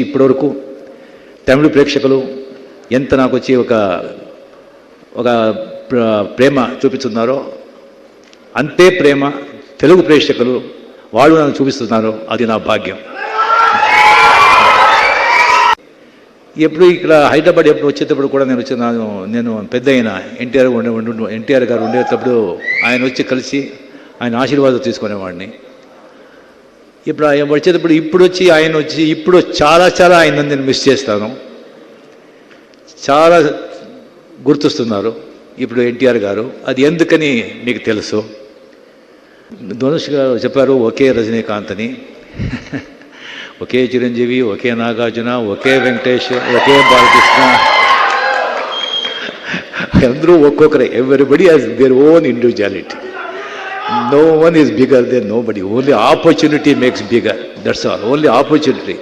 ఇప్పటివరకు తమిళ ప్రేక్షకులు ఎంత నాకు వచ్చి ఒక ప్రేమ చూపిస్తున్నారో అంతే ప్రేమ తెలుగు ప్రేక్షకులు వాళ్ళు నన్ను చూపిస్తున్నారు. అది నా భాగ్యం. ఎప్పుడు ఇక్కడ హైదరాబాద్ ఎప్పుడు వచ్చేటప్పుడు కూడా నేను పెద్ద అయిన ఎన్టీఆర్ గారు ఉండేటప్పుడు ఆయన వచ్చి కలిసి ఆయన ఆశీర్వాదం తీసుకునేవాడిని. ఇప్పుడు ఆయన వచ్చేటప్పుడు ఇప్పుడు చాలా ఆయన నేను మిస్ చేస్తాను. చాలా గుర్తుస్తున్నారు ఇప్పుడు ఎన్టీఆర్ గారు. అది ఎందుకని మీకు తెలుసు. ధనుష్ గారు చెప్పారు ఒకే రజనీకాంత్ అని, ఒకే చిరంజీవి, ఒకే నాగార్జున, ఒకే వెంకటేష్, ఒకే బాలకృష్ణ, అందరూ ఒక్కొక్కరే. Everybody has their own individuality. No one is bigger than nobody. Only opportunity makes bigger. That's all. Only opportunity.